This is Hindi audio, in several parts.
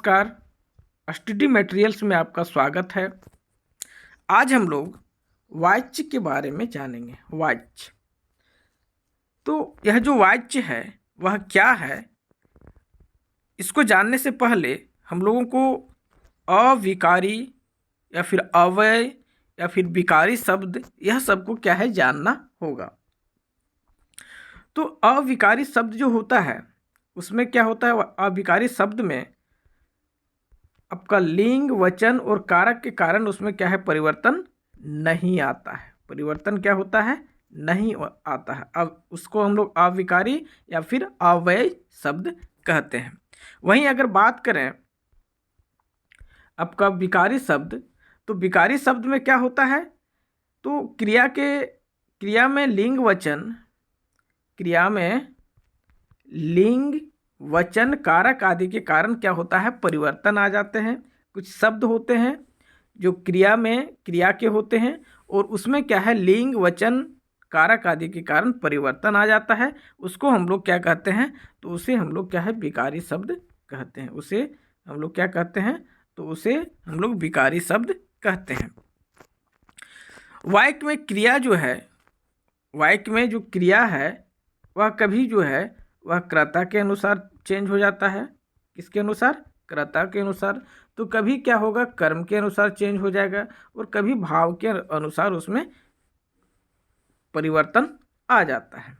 नमस्कार, स्टडी मटेरियल्स में आपका स्वागत है। आज हम लोग वाच्य के बारे में जानेंगे। वाच्य, तो यह जो वाच्य है वह क्या है, इसको जानने से पहले हम लोगों को अविकारी या फिर अव्यय या फिर विकारी शब्द, यह सबको क्या है जानना होगा। तो अविकारी शब्द जो होता है उसमें क्या होता है, अविकारी शब्द में आपका लिंग, वचन और कारक के कारण उसमें क्या है, परिवर्तन नहीं आता है। परिवर्तन क्या होता है, नहीं आता है। अब उसको हम लोग अविकारी या फिर अव्यय शब्द कहते हैं। वहीं अगर बात करें आपका विकारी शब्द, तो विकारी शब्द में क्या होता है, तो क्रिया में लिंग वचन कारक आदि के कारण क्या होता है, परिवर्तन आ जाते हैं। कुछ शब्द होते हैं जो क्रिया के होते हैं और उसमें क्या है, लिंग वचन कारक आदि के कारण परिवर्तन आ जाता है। उसको हम लोग क्या कहते हैं, तो उसे हम लोग क्या है, विकारी शब्द कहते हैं। उसे हम लोग क्या कहते हैं, तो उसे हम लोग विकारी शब्द कहते हैं। वाक्य में क्रिया जो है, वाक्य में जो क्रिया है वह कभी जो है वह कर्ता के अनुसार चेंज हो जाता है। किसके अनुसार, कर्ता के अनुसार। तो कभी क्या होगा, कर्म के अनुसार चेंज हो जाएगा और कभी भाव के अनुसार उसमें परिवर्तन आ जाता है।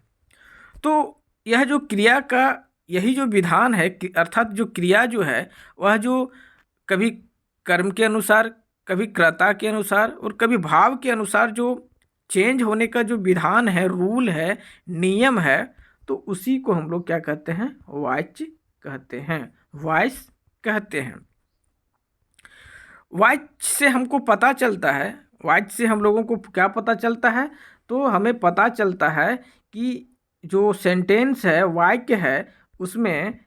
तो यह जो क्रिया का यही जो विधान है, अर्थात जो क्रिया जो है वह जो कभी कर्म के अनुसार, कभी कर्ता के अनुसार और कभी भाव के अनुसार जो चेंज होने का जो विधान है, रूल है, नियम है, तो उसी को हम लोग क्या कहते हैं, वाच्य कहते हैं, वॉइस कहते हैं। वाच्य से हमको पता चलता है, वाच्य से हम लोगों को क्या पता चलता है, तो हमें पता चलता है कि जो सेंटेंस है, वाक्य है, उसमें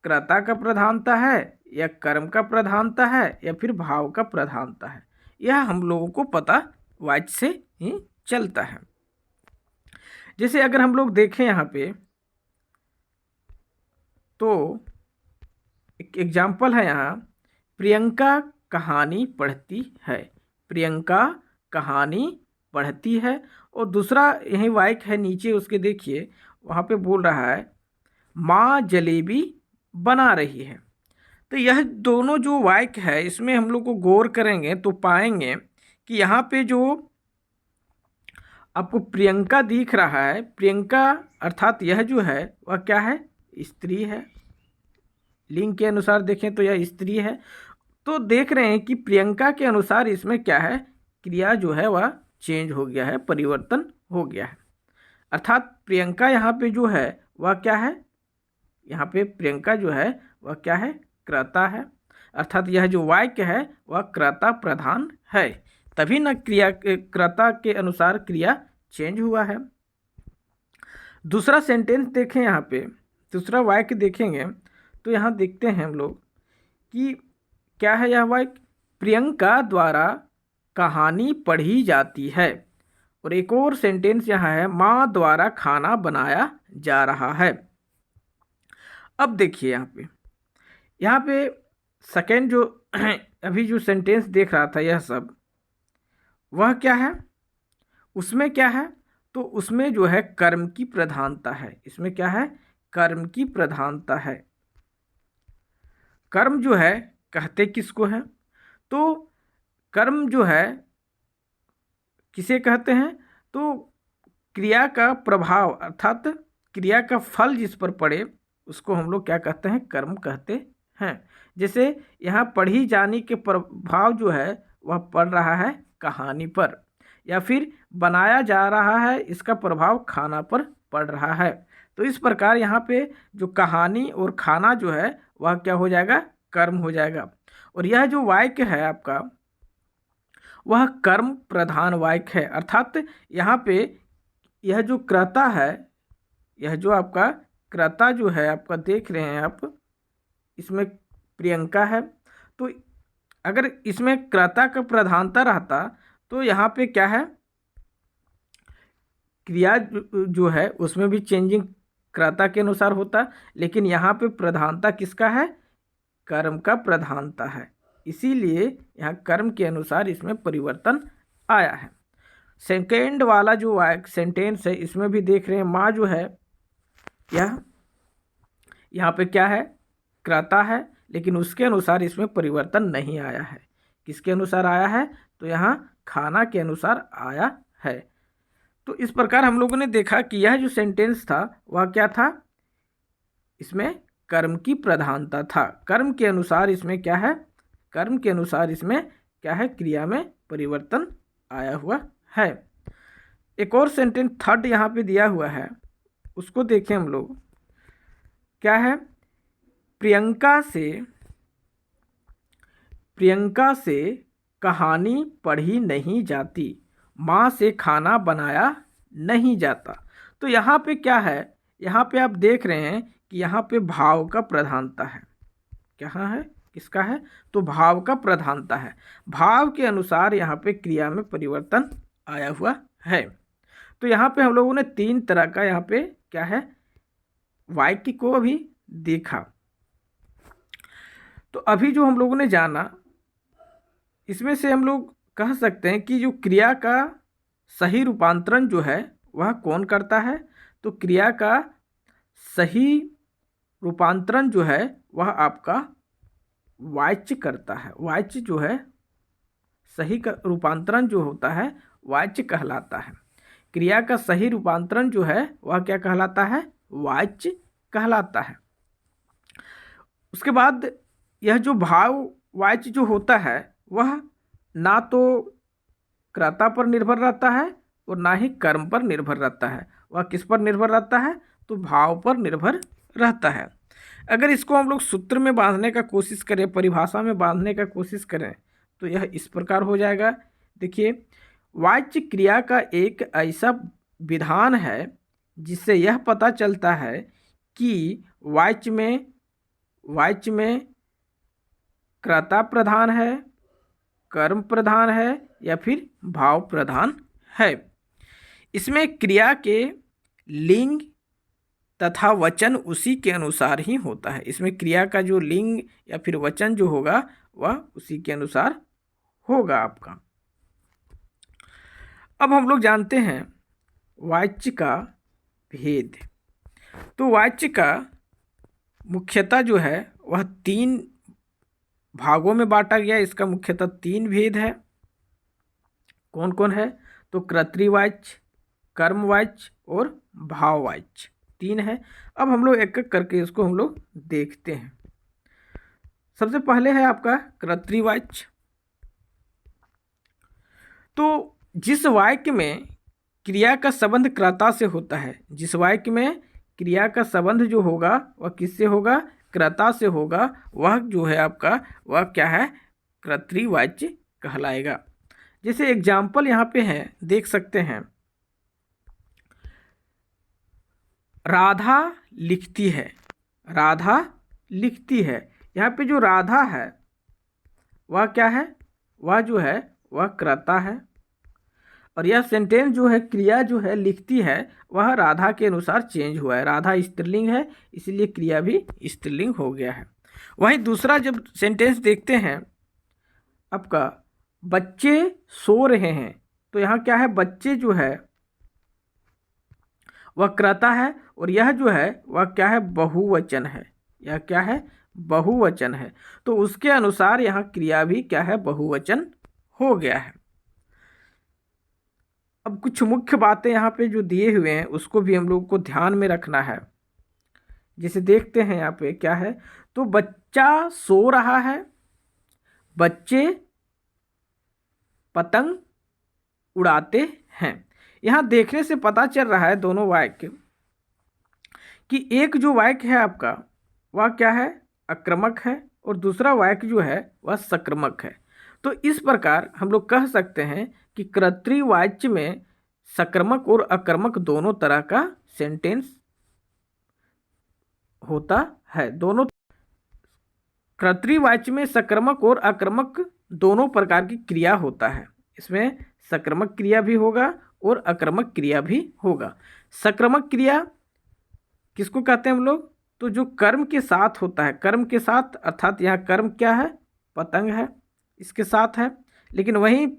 कर्ता का प्रधानता है या कर्म का प्रधानता है या फिर भाव का प्रधानता है। यह हम लोगों को पता वाच्य से ही चलता है। जैसे अगर हम लोग देखें यहाँ पे, तो एक एग्जाम्पल है यहाँ, प्रियंका कहानी पढ़ती है। प्रियंका कहानी पढ़ती है। और दूसरा यही वाक्य है नीचे, उसके देखिए वहाँ पे बोल रहा है माँ जलेबी बना रही है। तो यह दोनों जो वाक्य है, इसमें हम लोग को गौर करेंगे तो पाएंगे कि यहाँ पे जो आपको प्रियंका दिख रहा है, प्रियंका अर्थात यह जो है वह क्या है, स्त्री है। लिंग के अनुसार देखें तो यह स्त्री है। तो देख रहे हैं कि प्रियंका के अनुसार इसमें क्या है, क्रिया जो है वह चेंज हो गया है, परिवर्तन हो गया है। अर्थात प्रियंका यहाँ पे जो है वह क्या है, यहाँ पे प्रियंका जो है वह क्या है, कर्ता है। अर्थात यह जो वाक्य है वह कर्ता प्रधान है, तभी न क्रिया कर्ता के अनुसार क्रिया चेंज हुआ है। दूसरा सेंटेंस देखें, यहाँ पे दूसरा वाक्य देखेंगे तो यहाँ देखते हैं हम लोग कि क्या है यह वाक्य, प्रियंका द्वारा कहानी पढ़ी जाती है। और एक और सेंटेंस यहाँ है, माँ द्वारा खाना बनाया जा रहा है। अब देखिए यहाँ पे सेकेंड जो अभी जो सेंटेंस देख रहा था, यह सब वह क्या है, उसमें क्या है, तो उसमें जो है कर्म की प्रधानता है। इसमें क्या है, कर्म की प्रधानता है। कर्म जो है कहते किसको है, तो कर्म जो है किसे कहते हैं, तो क्रिया का प्रभाव अर्थात क्रिया का फल जिस पर पड़े उसको हम लोग क्या कहते हैं, कर्म कहते हैं। जैसे यहाँ पढ़ी जाने के प्रभाव जो है वह पड़ रहा है कहानी पर, या फिर बनाया जा रहा है, इसका प्रभाव खाना पर पड़ रहा है। तो इस प्रकार यहाँ पे जो कहानी और खाना जो है वह क्या हो जाएगा, कर्म हो जाएगा। और यह जो वाक्य है आपका वह कर्म प्रधान वाक्य है। अर्थात यहाँ पे यह जो कर्ता है, यह जो आपका कर्ता जो है आपका देख रहे हैं आप, इसमें प्रियंका है। तो अगर इसमें कर्ता का प्रधानता रहता तो यहाँ पे क्या है, क्रिया जो है उसमें भी चेंजिंग कर्ता के अनुसार होता, लेकिन यहाँ पे प्रधानता किसका है, कर्म का प्रधानता है, इसीलिए यहाँ कर्म के अनुसार इसमें परिवर्तन आया है। सेकेंड वाला जो सेंटेंस है इसमें भी देख रहे हैं माँ जो है यह यहाँ पे क्या है, कर्ता है, लेकिन उसके अनुसार इसमें परिवर्तन नहीं आया है। किसके अनुसार आया है, तो यहाँ खाना के अनुसार आया है। तो इस प्रकार हम लोगों ने देखा कि यह जो सेंटेंस था वह क्या था, इसमें कर्म की प्रधानता था। कर्म के अनुसार इसमें क्या है, कर्म के अनुसार इसमें क्या है, क्रिया में परिवर्तन आया हुआ है। एक और सेंटेंस थर्ड यहाँ पे दिया हुआ है, उसको देखें हम लोग। क्या है, प्रियंका से कहानी पढ़ी नहीं जाती, माँ से खाना बनाया नहीं जाता। तो यहाँ पे क्या है, यहाँ पे आप देख रहे हैं कि यहाँ पे भाव का प्रधानता है। क्या है, किसका है, तो भाव का प्रधानता है। भाव के अनुसार यहाँ पे क्रिया में परिवर्तन आया हुआ है। तो यहाँ पे हम लोगों ने 3 तरह का यहाँ पे क्या है, वाक्य को भी देखा। तो अभी जो हम लोगों ने जाना, इसमें से हम लोग कह सकते हैं कि जो क्रिया का सही रूपांतरण जो है वह कौन करता है, तो क्रिया का सही रूपांतरण जो है वह आपका वाच्य करता है। वाच्य जो है, सही का रूपांतरण जो होता है वाच्य कहलाता है। क्रिया का सही रूपांतरण जो है वह क्या कहलाता है, वाच्य कहलाता है। उसके बाद यह जो भाव वाच्य जो होता है वह ना तो कर्ता पर निर्भर रहता है और ना ही कर्म पर निर्भर रहता है। वह किस पर निर्भर रहता है, तो भाव पर निर्भर रहता है। अगर इसको हम लोग सूत्र में बांधने का कोशिश करें, परिभाषा में बांधने का कोशिश करें, तो यह इस प्रकार हो जाएगा। देखिए, वाच्य क्रिया का एक ऐसा विधान है जिससे यह पता चलता है कि वाच्य में कर्ता प्रधान है, कर्म प्रधान है या फिर भाव प्रधान है। इसमें क्रिया के लिंग तथा वचन उसी के अनुसार ही होता है। इसमें क्रिया का जो लिंग या फिर वचन जो होगा वह उसी के अनुसार होगा आपका। अब हम लोग जानते हैं वाच्य का भेद। तो वाच्य का मुख्यतः जो है वह 3 भागों में बांटा गया। इसका मुख्यतः 3 भेद है। कौन कौन है, तो कर्तृवाच्य, कर्मवाच्य और भाववाच्य, 3 है। अब हम लोग एक एक करके इसको हम लोग देखते हैं। सबसे पहले है आपका कर्तृवाच्य। तो जिस वाक्य में क्रिया का संबंध कर्ता से होता है, जिस वाक्य में क्रिया का संबंध जो होगा वह किससे होगा, कर्ता से होगा, वह जो है आपका वह क्या है, कर्तृवाच्य कहलाएगा। जैसे एग्जाम्पल यहाँ पे है, देख सकते हैं। राधा लिखती है, राधा लिखती है। यहाँ पे जो राधा है वह क्या है, वह जो है वह कर्ता है। और यह सेंटेंस जो है, क्रिया जो है लिखती है, वह राधा के अनुसार चेंज हुआ है। राधा स्त्रीलिंग है, इसलिए क्रिया भी स्त्रीलिंग हो गया है। वहीं दूसरा जब सेंटेंस देखते हैं आपका, बच्चे सो रहे हैं, तो यहाँ क्या है, बच्चे जो है वह कर्ता है और यह जो है वह क्या है, बहुवचन है। यह क्या है, बहुवचन है। तो उसके अनुसार यहाँ क्रिया भी क्या है, बहुवचन हो गया है। अब कुछ मुख्य बातें यहाँ पे जो दिए हुए हैं उसको भी हम लोग को ध्यान में रखना है। जैसे देखते हैं यहाँ पे क्या है, तो बच्चा सो रहा है, बच्चे पतंग उड़ाते हैं। यहाँ देखने से पता चल रहा है दोनों वाक्य कि एक जो वाक्य है आपका वह क्या है, आक्रमक है, और दूसरा वाक्य जो है वह सक्रमक है। तो इस प्रकार हम लोग कह सकते हैं कि कर्तृवाच्य में सक्रमक और अकर्मक दोनों तरह का सेंटेंस होता है। दोनों कर्तृवाच्य में सक्रमक और अकर्मक दोनों प्रकार की क्रिया होता है। इसमें सक्रमक क्रिया भी होगा और अकर्मक क्रिया भी होगा। सक्रमक क्रिया किसको कहते हैं हम लोग, तो जो कर्म के साथ होता है, कर्म के साथ अर्थात यहाँ कर्म क्या है, पतंग है, इसके साथ है। लेकिन वहीं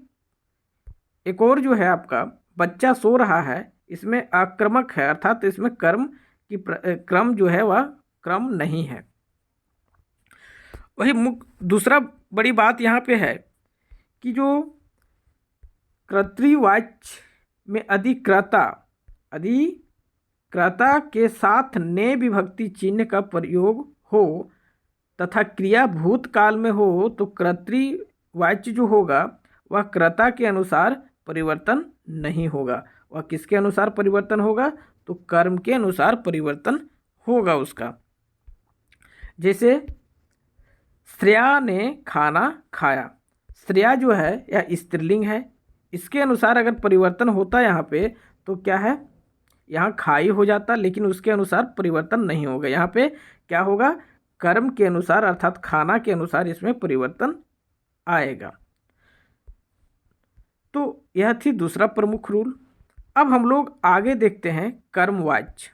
एक और जो है आपका बच्चा सो रहा है, इसमें आक्रमक है, अर्थात इसमें कर्म की क्रम जो है वह क्रम नहीं है। वही दूसरा बड़ी बात यहाँ पे है कि जो कर्तृवाच्य में अधिकृता के साथ ने विभक्ति चिन्ह का प्रयोग हो तथा क्रिया भूतकाल में हो तो कर्तृवाच्य जो होगा वह कर्ता के अनुसार परिवर्तन नहीं होगा। वह किसके अनुसार परिवर्तन होगा, तो कर्म के अनुसार परिवर्तन होगा उसका। जैसे श्रेया ने खाना खाया, श्रेया जो है यह स्त्रीलिंग है, इसके अनुसार अगर परिवर्तन होता यहाँ पे तो क्या है, यहाँ खाई हो जाता, लेकिन उसके अनुसार परिवर्तन नहीं होगा। यहाँ पे क्या होगा, कर्म के अनुसार अर्थात खाना के अनुसार इसमें परिवर्तन आएगा। तो यह थी दूसरा प्रमुख रूल। अब हम लोग आगे देखते हैं कर्मवाच्य।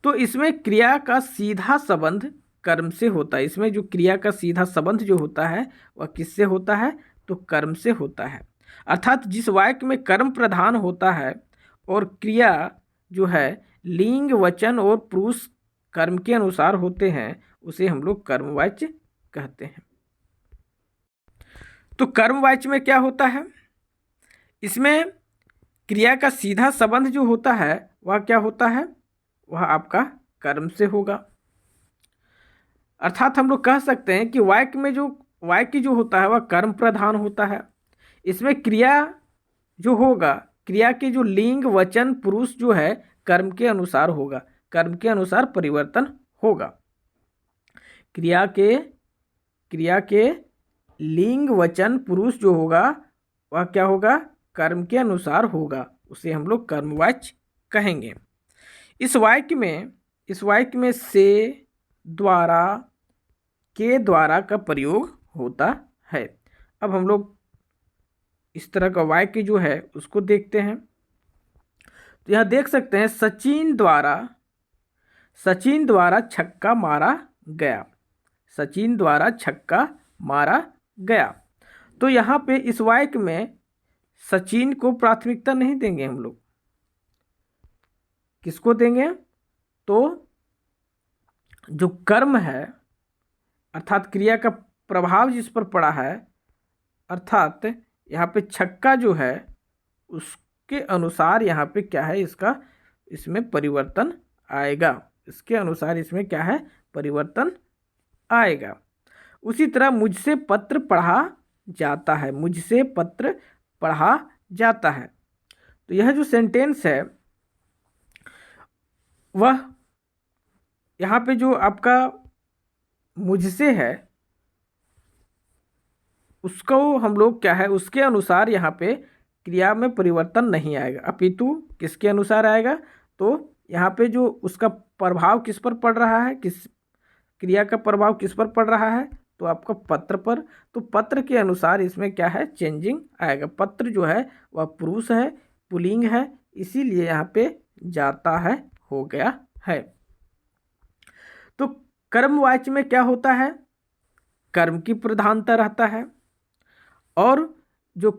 तो इसमें क्रिया का सीधा संबंध कर्म से होता है। इसमें जो क्रिया का सीधा संबंध जो होता है वह किससे होता है, तो कर्म से होता है। अर्थात जिस वाक्य में कर्म प्रधान होता है और क्रिया जो है लिंग वचन और पुरुष कर्म के अनुसार होते हैं उसे हम लोग कर्मवाच्य कहते हैं। तो कर्मवाच्य में क्या होता है, इसमें क्रिया का सीधा संबंध जो होता है वह क्या होता है, वह आपका कर्म से होगा। अर्थात हम लोग कह सकते हैं कि वाक्य जो होता है वह कर्म प्रधान होता है। इसमें क्रिया जो होगा, क्रिया के जो लिंग वचन पुरुष जो है कर्म के अनुसार होगा, कर्म के अनुसार परिवर्तन होगा। क्रिया के लिंग वचन पुरुष जो होगा वह क्या होगा, कर्म के अनुसार होगा, उसे हम लोग कर्मवाच्य कहेंगे। इस वाक्य में से, द्वारा, के द्वारा का प्रयोग होता है। अब हम लोग इस तरह का वाक्य जो है उसको देखते हैं। तो यह देख सकते हैं सचिन द्वारा छक्का मारा गया, सचिन द्वारा छक्का मारा गया। तो यहाँ पे इस वाक्य में सचिन को प्राथमिकता नहीं देंगे हम लोग, किसको देंगे, तो जो कर्म है अर्थात क्रिया का प्रभाव जिस पर पड़ा है, अर्थात यहाँ पे छक्का जो है उसके अनुसार यहाँ पे क्या है, इसमें परिवर्तन आएगा, इसके अनुसार इसमें क्या है, परिवर्तन आएगा। उसी तरह मुझसे पत्र पढ़ा जाता है, मुझसे पत्र पढ़ा जाता है। तो यह जो सेंटेंस है वह यहाँ पे जो आपका मुझसे है उसको हम लोग क्या है, उसके अनुसार यहाँ पे क्रिया में परिवर्तन नहीं आएगा, अपितु किसके अनुसार आएगा, तो यहाँ पे जो उसका प्रभाव किस पर पड़ रहा है, किस क्रिया का प्रभाव किस पर पड़ रहा है, तो आपका पत्र पर। तो पत्र के अनुसार इसमें क्या है, चेंजिंग आएगा। पत्र जो है वह पुरुष है, पुल्लिंग है, इसीलिए यहाँ पे जाता है हो गया है। तो कर्मवाच्य में क्या होता है, कर्म की प्रधानता रहता है और जो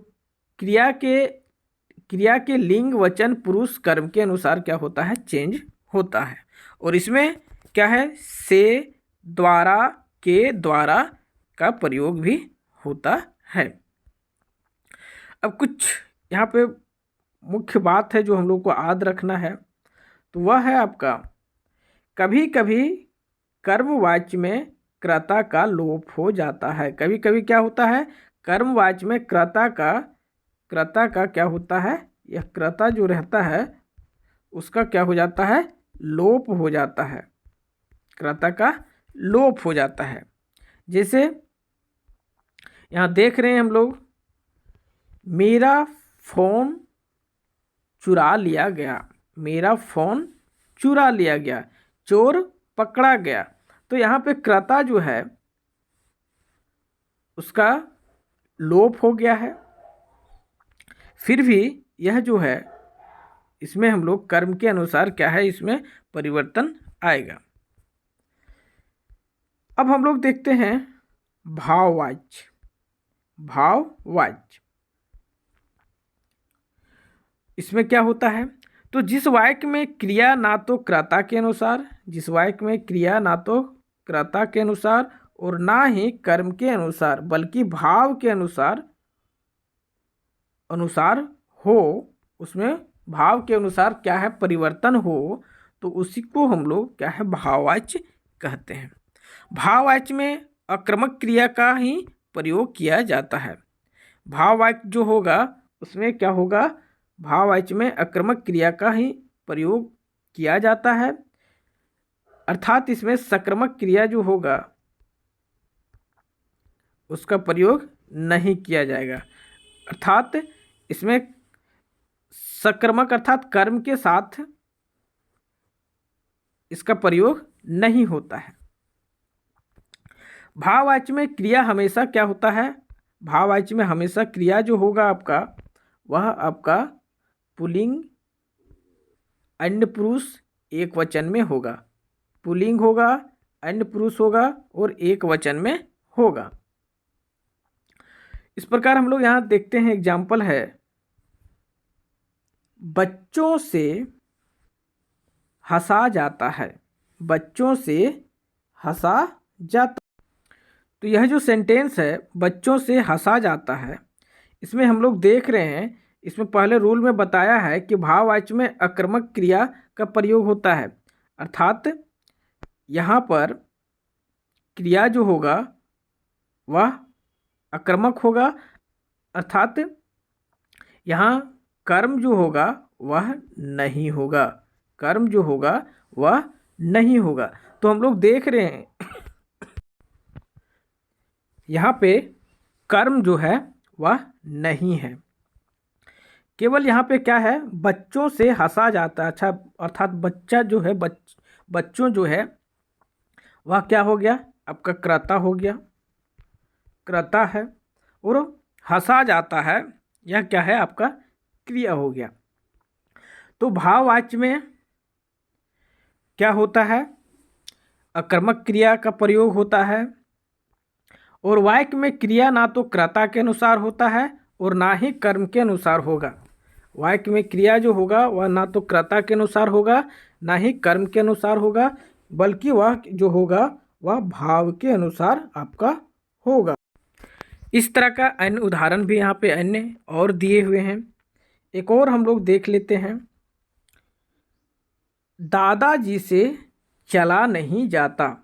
क्रिया के लिंग वचन पुरुष कर्म के अनुसार क्या होता है, चेंज होता है। और इसमें क्या है, से, द्वारा, के द्वारा का प्रयोग भी होता है। अब कुछ यहाँ पे मुख्य बात है जो हम लोग को याद रखना है, तो वह है आपका कभी कभी कर्मवाच्य में कर्ता का लोप हो जाता है। कभी कभी क्या होता है, कर्मवाच्य में कर्ता का क्या होता है, यह कर्ता जो रहता है उसका क्या हो जाता है, लोप हो जाता है, कर्ता का लोप हो जाता है। जैसे यहाँ देख रहे हैं हम लोग, मेरा फ़ोन चुरा लिया गया, मेरा फ़ोन चुरा लिया गया, चोर पकड़ा गया। तो यहाँ पे कर्ता जो है उसका लोप हो गया है, फिर भी यह जो है इसमें हम लोग कर्म के अनुसार क्या है, इसमें परिवर्तन आएगा। अब हम लोग देखते हैं भाववाच्य। भाववाच्य इसमें क्या होता है, तो जिस वाक्य में क्रिया ना तो कर्ता के अनुसार, जिस वाक्य में क्रिया ना तो कर्ता के अनुसार और ना ही कर्म के अनुसार बल्कि भाव के अनुसार हो, उसमें भाव के अनुसार क्या है, परिवर्तन हो, तो उसी को हम लोग क्या है, भाववाच्य कहते हैं। भाववाच्य में आक्रमक क्रिया का ही प्रयोग किया जाता है। भाववाच्य जो होगा उसमें क्या होगा, भाववाच्य में आक्रमक क्रिया का ही प्रयोग किया जाता है, अर्थात इसमें सक्रामक क्रिया जो होगा उसका प्रयोग नहीं किया जाएगा। अर्थात इसमें सक्रामक अर्थात कर्म के साथ इसका प्रयोग नहीं होता है। भाववाच्य में क्रिया हमेशा क्या होता है, भाववाच्य में हमेशा क्रिया जो होगा आपका, वह आपका पुल्लिंग अन्य पुरुष एक वचन में होगा। पुल्लिंग होगा, अन्य पुरुष होगा और एक वचन में होगा। इस प्रकार हम लोग यहाँ देखते हैं, एग्जाम्पल है, बच्चों से हंसा जाता है। बच्चों से हंसा जाता, तो यह जो सेंटेंस है बच्चों से हंसा जाता है, इसमें हम लोग देख रहे हैं, इसमें पहले रूल में बताया है कि भाववाच्य में आक्रमक क्रिया का प्रयोग होता है, अर्थात यहाँ पर क्रिया जो होगा वह आक्रमक होगा, अर्थात यहाँ कर्म जो होगा वह नहीं होगा, कर्म जो होगा वह नहीं होगा। तो हम लोग देख रहे हैं यहाँ पे कर्म जो है वह नहीं है, केवल यहाँ पे क्या है, बच्चों से हंसा जाता है। अच्छा, अर्थात बच्चा जो है, बच्चों जो है वह क्या हो गया, आपका कर्ता हो गया, कर्ता है, और हंसा जाता है, यह क्या है, आपका क्रिया हो गया। तो भाववाच्य में क्या होता है, आक्रमक क्रिया का प्रयोग होता है, और वाक्य में क्रिया ना तो कर्ता के अनुसार होता है और ना ही कर्म के अनुसार होगा। वाक्य में क्रिया जो होगा वह ना तो कर्ता के अनुसार होगा, ना ही कर्म के अनुसार होगा, बल्कि वह जो होगा वह भाव के अनुसार आपका होगा। इस तरह का अन्य उदाहरण भी यहाँ पे अन्य और दिए हुए हैं। एक और हम लोग देख लेते हैं, दादाजी से चला नहीं जाता।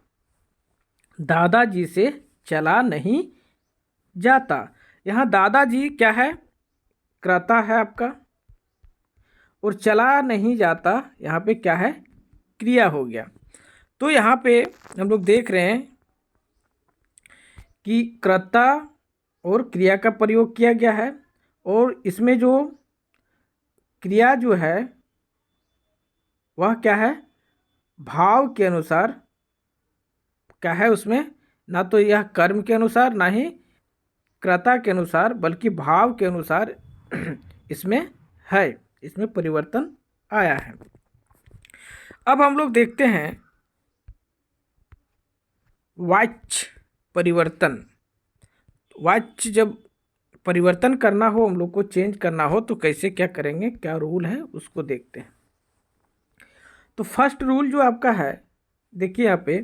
दादाजी से चला नहीं जाता, यहाँ दादाजी क्या है, कर्ता है आपका, और चला नहीं जाता यहाँ पे क्या है, क्रिया हो गया। तो यहाँ पे हम लोग देख रहे हैं कि कर्ता और क्रिया का प्रयोग किया गया है, और इसमें जो क्रिया जो है वह क्या है, भाव के अनुसार क्या है, उसमें ना तो यह कर्म के अनुसार ना ही कर्ता के अनुसार बल्कि भाव के अनुसार इसमें है, इसमें परिवर्तन आया है। अब हम लोग देखते हैं वाच्य परिवर्तन। वाच्य जब परिवर्तन करना हो, हम लोग को चेंज करना हो, तो कैसे क्या करेंगे, क्या रूल है उसको देखते हैं। तो फर्स्ट रूल जो आपका है, देखिए यहाँ पे,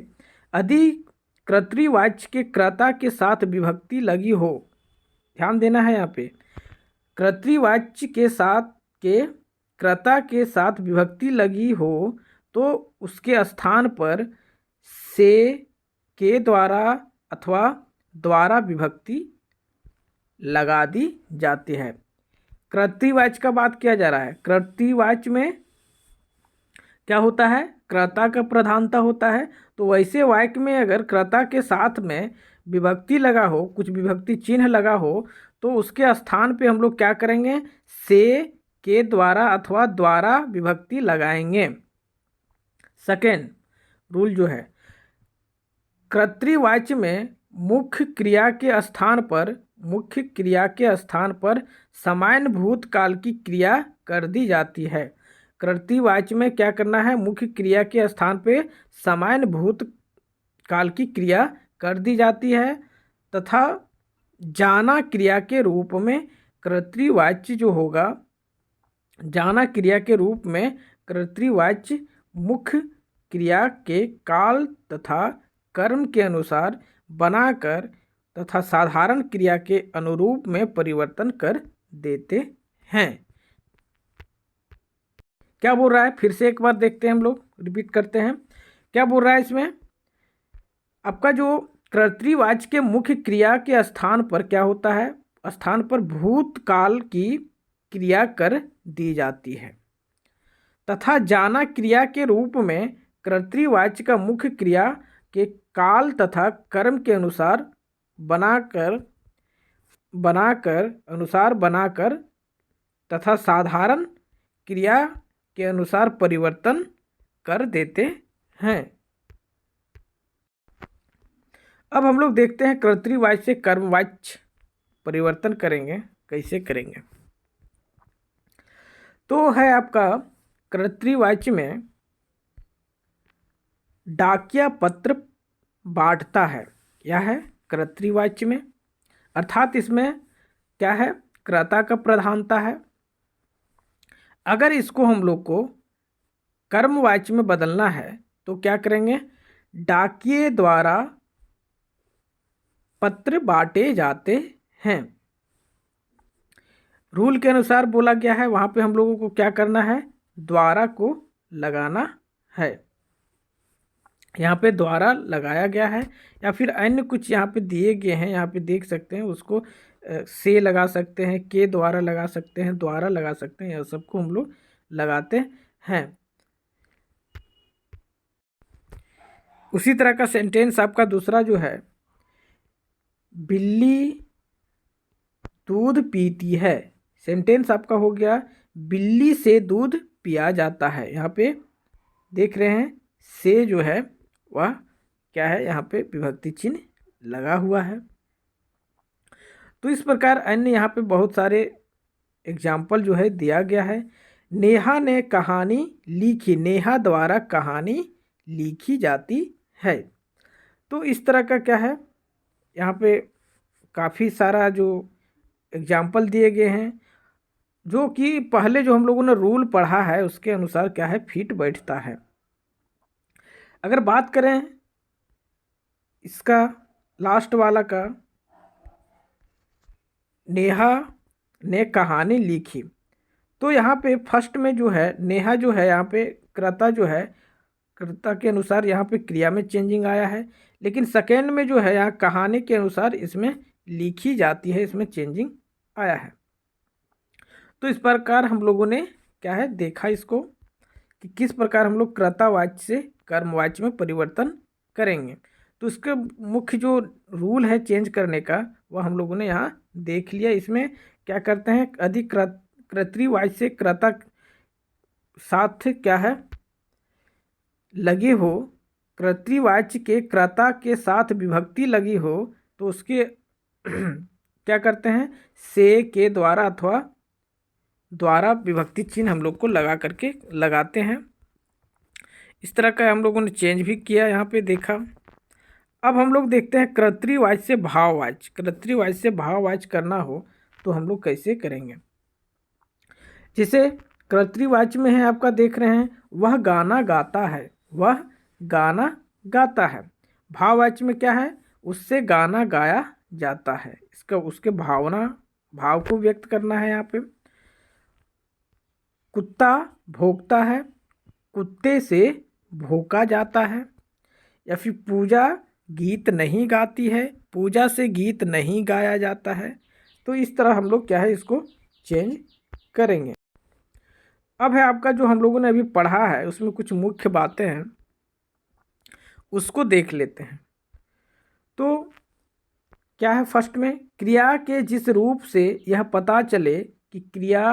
यदि कर्तृवाच्य के कर्ता के साथ विभक्ति लगी हो, ध्यान देना है यहाँ पे, कर्तृवाच्य के साथ के कर्ता के साथ विभक्ति लगी हो तो उसके स्थान पर से, के द्वारा अथवा द्वारा विभक्ति लगा दी जाती है। कर्तृवाच्य का बात किया जा रहा है, कर्तृवाच्य में क्या होता है, कर्ता का प्रधानता होता है, तो वैसे वाक्य में अगर कर्ता के साथ में विभक्ति लगा हो, कुछ विभक्ति चिन्ह लगा हो, तो उसके स्थान पे हम लोग क्या करेंगे, से, के द्वारा अथवा द्वारा विभक्ति लगाएंगे। सेकेंड रूल जो है, कर्तृवाच्य में मुख्य क्रिया के स्थान पर सामान्य भूतकाल की क्रिया कर दी जाती है। कर्तृवाच्य में क्या करना है, मुख्य क्रिया के स्थान पे सामान्य भूतकाल की क्रिया कर दी जाती है तथा जाना क्रिया के रूप में कर्तृवाच्य जो होगा, जाना क्रिया के रूप में कर्तृवाच्य मुख्य क्रिया के काल तथा कर्म के अनुसार बनाकर तथा साधारण क्रिया के अनुरूप में परिवर्तन कर देते हैं। क्या बोल रहा है, फिर से एक बार देखते हैं, हम लोग रिपीट करते हैं। क्या बोल रहा है इसमें, आपका जो कर्तृवाच्य के मुख्य क्रिया के स्थान पर क्या होता है, स्थान पर भूतकाल की क्रिया कर दी जाती है तथा जाना क्रिया के रूप में कर्तृवाच्य का मुख्य क्रिया के काल तथा कर्म के अनुसार बनाकर तथा साधारण क्रिया के अनुसार परिवर्तन कर देते हैं। अब हम लोग देखते हैं कर्तृवाच्य से कर्मवाच्य परिवर्तन करेंगे, कैसे करेंगे। तो है आपका कर्तृवाच्य में डाकिया पत्र बांटता है, यह है कर्तृवाच्य में, अर्थात इसमें क्या है, कर्ता का प्रधानता है। अगर इसको हम लोग को कर्मवाच्य में बदलना है तो क्या करेंगे, डाकिये द्वारा पत्र बांटे जाते हैं। रूल के अनुसार बोला गया है, वहाँ पे हम लोगों को क्या करना है, द्वारा को लगाना है। यहाँ पे द्वारा लगाया गया है या फिर अन्य कुछ यहाँ पे दिए गए हैं, यहाँ पे देख सकते हैं, उसको से लगा सकते हैं, के द्वारा लगा सकते हैं, द्वारा लगा सकते हैं, यह सबको हम लोग लगाते हैं। उसी तरह का सेंटेंस आपका दूसरा जो है, बिल्ली दूध पीती है, सेंटेंस आपका हो गया बिल्ली से दूध पिया जाता है। यहाँ पे देख रहे हैं से जो है वह क्या है, यहाँ पे विभक्ति चिन्ह लगा हुआ है। तो इस प्रकार अन्य यहाँ पे बहुत सारे एग्जाम्पल जो है दिया गया है। नेहा ने कहानी लिखी, नेहा द्वारा कहानी लिखी जाती है। तो इस तरह का क्या है, यहाँ पे काफ़ी सारा जो एग्जाम्पल दिए गए हैं, जो कि पहले जो हम लोगों ने रूल पढ़ा है उसके अनुसार क्या है, फिट बैठता है। अगर बात करें इसका लास्ट वाला का, नेहा ने कहानी लिखी, तो यहाँ पे फर्स्ट में जो है नेहा जो है, यहाँ पे कर्ता जो है, कर्ता के अनुसार यहाँ पे क्रिया में चेंजिंग आया है, लेकिन सेकेंड में जो है यहाँ कहानी के अनुसार इसमें लिखी जाती है, इसमें चेंजिंग आया है। तो इस प्रकार हम लोगों ने क्या है देखा इसको कि किस प्रकार हम लोग कर्तावाच्य से कर्मवाच्य में परिवर्तन करेंगे। तो इसके मुख्य जो रूल है चेंज करने का वह हम लोगों ने यहाँ देख लिया। इसमें क्या करते हैं, अधिक कर्तृवाच्य से कर्ता साथ क्या है लगे हो, कर्तृवाच्य के कर्ता के साथ विभक्ति लगी हो तो उसके क्या करते हैं, से के द्वारा अथवा द्वारा विभक्ति चिन्ह हम लोग को लगा करके लगाते हैं। इस तरह का हम लोगों ने चेंज भी किया, यहाँ पे देखा। अब हम लोग देखते हैं कर्तृवाच्य से भाववाच्य, कर्तृवाच्य से भाववाच्य करना हो तो हम लोग कैसे करेंगे। जैसे कर्तृवाच्य में है आपका, देख रहे हैं वह गाना गाता है, वह गाना गाता है। भाववाच्य में क्या है, उससे गाना गाया जाता है, इसका उसके भाव को व्यक्त करना है। यहाँ पे कुत्ता भौंकता है, कुत्ते से भौंका जाता है। या फिर पूजा गीत नहीं गाती है, पूजा से गीत नहीं गाया जाता है। तो इस तरह हम लोग क्या है इसको चेंज करेंगे। अब है आपका जो हम लोगों ने अभी पढ़ा है उसमें कुछ मुख्य बातें हैं, उसको देख लेते हैं। तो क्या है, फर्स्ट में क्रिया के जिस रूप से यह पता चले कि क्रिया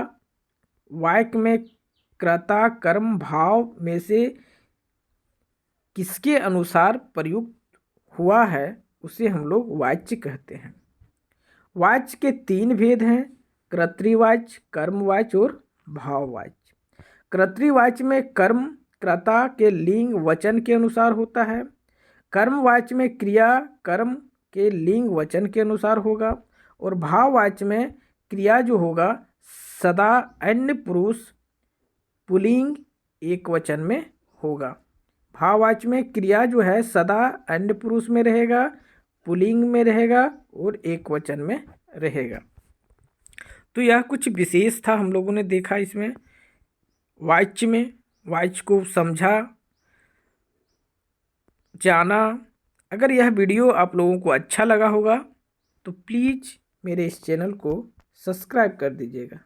वाक्य में कर्ता कर्म भाव में से किसके अनुसार प्रयुक्त हुआ है उसे हम लोग वाच्य कहते हैं। वाच्य के 3 भेद हैं, कर्तृवाच्य, कर्मवाच्य और भाववाच्य। कर्तृवाच्य में कर्म कर्ता के लिंग वचन के अनुसार होता है। कर्मवाच्य में क्रिया कर्म के लिंग वचन के अनुसार होगा। और भाववाच्य में क्रिया जो होगा सदा अन्य पुरुष पुल्लिंग एक वचन में होगा। भाववाच्य में क्रिया जो है सदा अन्य पुरुष में रहेगा, पुल्लिंग में रहेगा और एक वचन में रहेगा। तो यह कुछ विशेष था, हम लोगों ने देखा इसमें वाच्य में, वाच्य को समझा जाना। अगर यह वीडियो आप लोगों को अच्छा लगा होगा तो प्लीज़ मेरे इस चैनल को सब्सक्राइब कर दीजिएगा।